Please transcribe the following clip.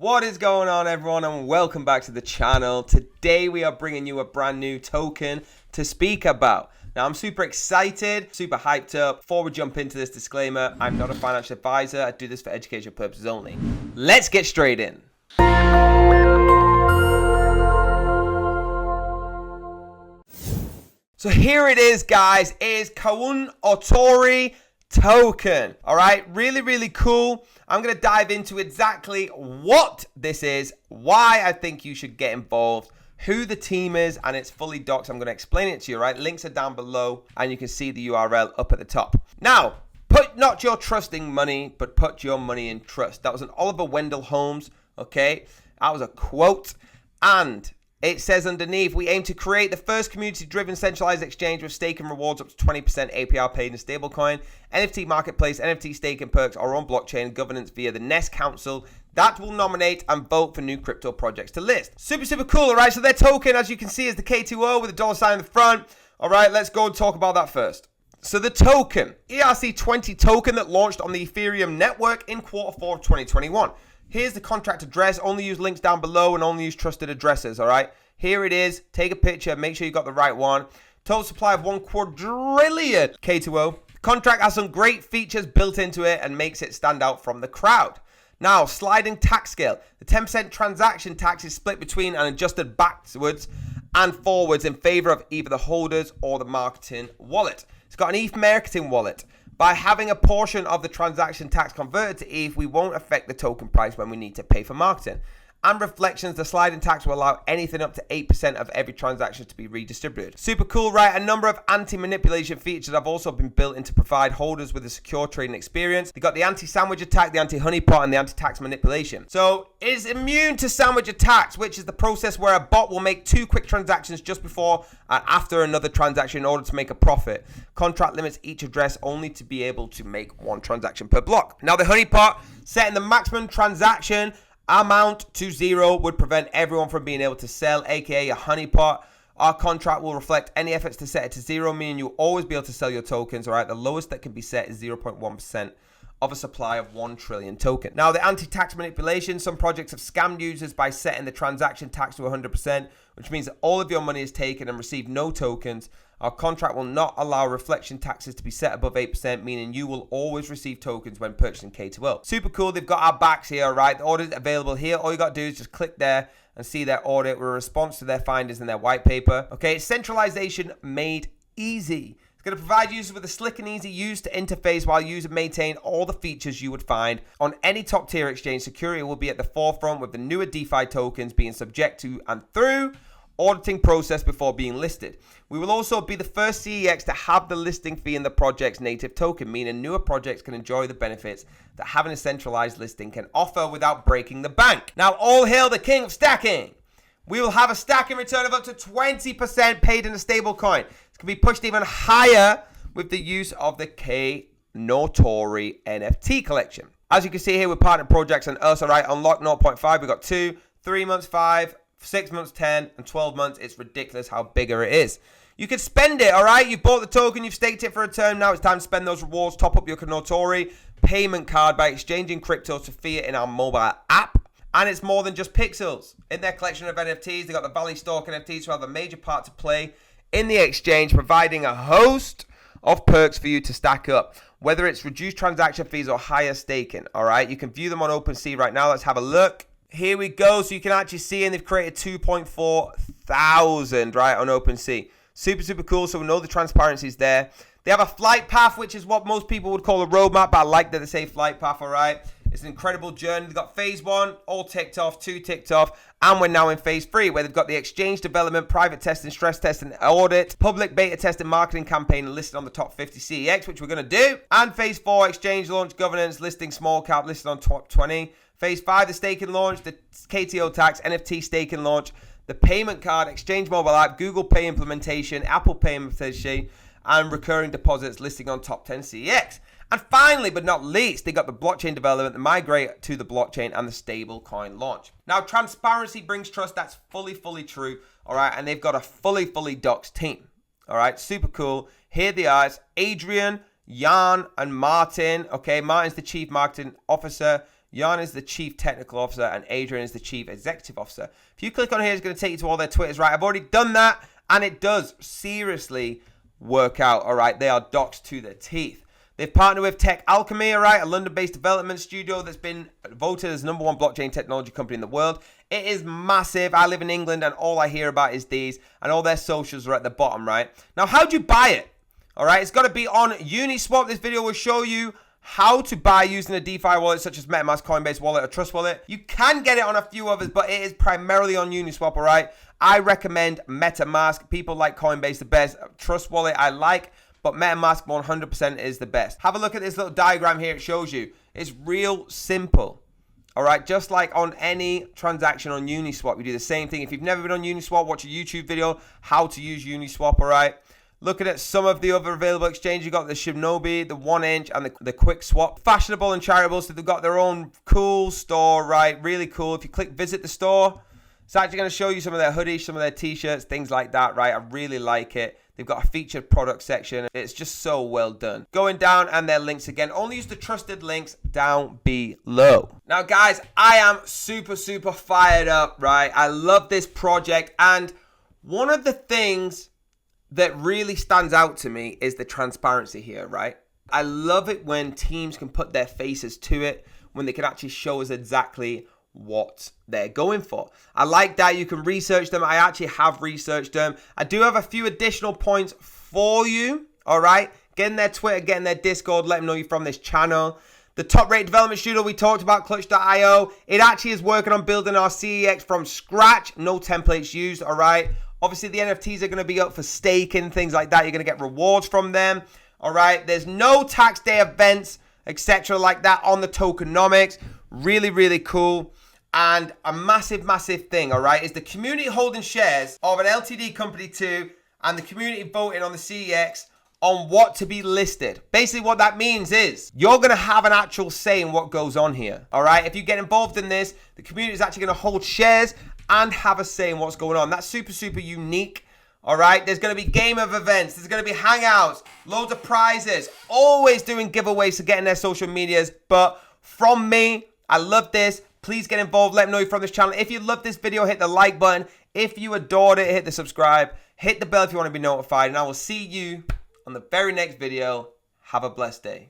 What is going on, everyone, and welcome back to the channel. Today we are bringing you a brand new token to speak about. Now, I'm super excited, super hyped up. Before we jump into this disclaimer, I'm not a financial advisor. I do this for educational purposes only. Let's get straight in. So here it is, guys. It is Kounotori token. All right, really cool. I'm going to dive into exactly what this is, why I think you should get involved, who the team is, and it's fully doxed. I'm going to explain it to you, right? Links are down below, and you can see the URL up at the top. Now, put not your trusting money, but put your money in trust. That was an Oliver Wendell Holmes, okay? That was a quote, and it says underneath, we aim to create the first community-driven centralized exchange with stake and rewards up to 20% APR paid in stablecoin, NFT marketplace, NFT staking perks, our own blockchain governance via the Nest Council that will nominate and vote for new crypto projects to list. Super cool, all right? So their token, as you can see, is the K2O with a dollar sign in the front. All right, let's go and talk about that first. So the token, ERC20 token that launched on the Ethereum network in Q4 of 2021. Here's the contract address. Only use links down below and only use trusted addresses, all right? Here it is. Take a picture. Make sure you got the right one. Total supply of 1 quadrillion K2O. The contract has some great features built into it and makes it stand out from the crowd. Now, sliding tax scale. The 10% transaction tax is split between and adjusted backwards and forwards in favor of either the holders or the marketing wallet. It's got an ETH marketing wallet. By having a portion of the transaction tax converted to ETH, we won't affect the token price when we need to pay for marketing. And reflections, the sliding tax will allow anything up to 8% of every transaction to be redistributed. Super cool, right? A number of anti-manipulation features have also been built in to provide holders with a secure trading experience. They got the anti-sandwich attack, the anti-honeypot, and the anti-tax manipulation. So it is immune to sandwich attacks, which is the process where a bot will make 2 quick transactions just before and after another transaction in order to make a profit. Contract limits each address only to be able to make 1 transaction per block. Now the honeypot, setting the maximum transaction amount to 0 would prevent everyone from being able to sell, aka a honeypot. Our contract will reflect any efforts to set it to 0, meaning you'll always be able to sell your tokens. All right, the lowest that can be set is 0.1% of a supply of 1 trillion token. Now, the anti-tax manipulation, some projects have scammed users by setting the transaction tax to 100%, which means that all of your money is taken and receive no tokens. Our contract will not allow reflection taxes to be set above 8%, meaning you will always receive tokens when purchasing K2O. Super cool. They've got our backs here, right? The audit is available here. All you got to do is just click there and see their audit with a response to their findings in their white paper. Okay, centralization made easy. It's going to provide users with a slick and easy use to interface while users maintain all the features you would find on any top tier exchange. Security will be at the forefront with the newer DeFi tokens being subject to and through auditing process before being listed. We will also be the first CEX to have the listing fee in the project's native token, meaning newer projects can enjoy the benefits that having a centralized listing can offer without breaking the bank. Now, all hail the king of stacking. We will have a stacking return of up to 20% paid in a stable coin. It's going to be pushed even higher with the use of the Kounotori NFT collection. As you can see here with partner projects and us, all right, unlock 0.5, we've got 2, 3 months, 5, 6 months, 10, and 12 months. It's ridiculous how bigger it is. You can spend it, all right? You've bought the token, you've staked it for a term. Now it's time to spend those rewards. Top up your Kounotori payment card by exchanging crypto to fiat in our mobile app. And it's more than just pixels. In their collection of NFTs, they got the Valley Stalk NFTs who have a major part to play in the exchange, providing a host of perks for you to stack up, whether it's reduced transaction fees or higher staking, all right? You can view them on OpenSea right now. Let's have a look. Here we go. So you can actually see, and they've created 2.4 thousand, right, on OpenSea. Super cool. So we know the transparency is there. They have a flight path, which is what most people would call a roadmap, but I like that they say flight path, all right? It's an incredible journey. They've got phase 1, all ticked off, 2 ticked off, and we're now in phase 3, where they've got the exchange development, private testing, stress testing, audit, public beta testing, marketing campaign listed on the top 50 CEX, which we're going to do, and phase 4, exchange launch, governance, listing small cap, listed on top 20. Phase 5, the staking launch, the KTO tax, NFT staking launch, the payment card, exchange mobile app, Google Pay implementation, Apple Pay implementation, and recurring deposits listing on top 10 CEX. And finally, but not least, they got the blockchain development, the migrate to the blockchain, and the stable coin launch. Now, transparency brings trust. That's fully true. All right. And they've got a fully doxed team. All right. Super cool. Here they are. It's Adrian, Jan, and Martin. Okay. Martin's the chief marketing officer. Jan is the Chief Technical Officer, and Adrian is the Chief Executive Officer. If you click on here, it's going to take you to all their Twitters, right? I've already done that, and it does seriously work out, all right? They are doxed to the teeth. They've partnered with Tech Alchemy, all right, a London-based development studio that's been voted as #1 blockchain technology company in the world. It is massive. I live in England, and all I hear about is these, and all their socials are at the bottom, right? Now, how do you buy it? All right, it's got to be on Uniswap. This video will show you how to buy using a DeFi wallet such as MetaMask, Coinbase Wallet, or Trust Wallet. You can get it on a few others, but it is primarily on Uniswap, all right? I recommend MetaMask. People like Coinbase the best. Trust Wallet I like, but MetaMask 100% is the best. Have a look at this little diagram here. It shows you. It's real simple, all right? Just like on any transaction on Uniswap, we do the same thing. If you've never been on Uniswap, watch a YouTube video, how to use Uniswap, all right? Looking at some of the other available exchanges, you've got the Shinobi, the 1inch, and the Quick Swap. Fashionable and charitable, so they've got their own cool store, right? Really cool. If you click visit the store, it's actually going to show you some of their hoodies, some of their t-shirts, things like that, right? I really like it. They've got a featured product section. It's just so well done. Going down, and their links again. Only use the trusted links down below. Now, guys, I am super, super fired up, right? I love this project, and one of the things that really stands out to me is the transparency here, right? I love it when teams can put their faces to it, when they can actually show us exactly what they're going for. I like that you can research them. I actually have researched them. I do have a few additional points for you, all right? Get in their Twitter, get in their Discord, let them know you're from this channel. The top-rated development studio we talked about, Clutch.io, it actually is working on building our CEX from scratch. No templates used, all right? Obviously, the NFTs are going to be up for staking, things like that. You're going to get rewards from them, all right? There's no tax day events, etc. like that on the tokenomics. Really, really cool. And a massive, massive thing, all right, is the community holding shares of an LTD company too, and the community voting on the CEX on what to be listed. Basically, what that means is you're going to have an actual say in what goes on here, all right? If you get involved in this, the community is actually going to hold shares and have a say in what's going on. That's super, super unique, all right? There's going to be game of events. There's going to be hangouts, loads of prizes, always doing giveaways to get in their social medias. But from me, I love this. Please get involved. Let me know you're from this channel. If you love this video, hit the like button. If you adored it, hit the subscribe. Hit the bell if you want to be notified. And I will see you on the very next video. Have a blessed day.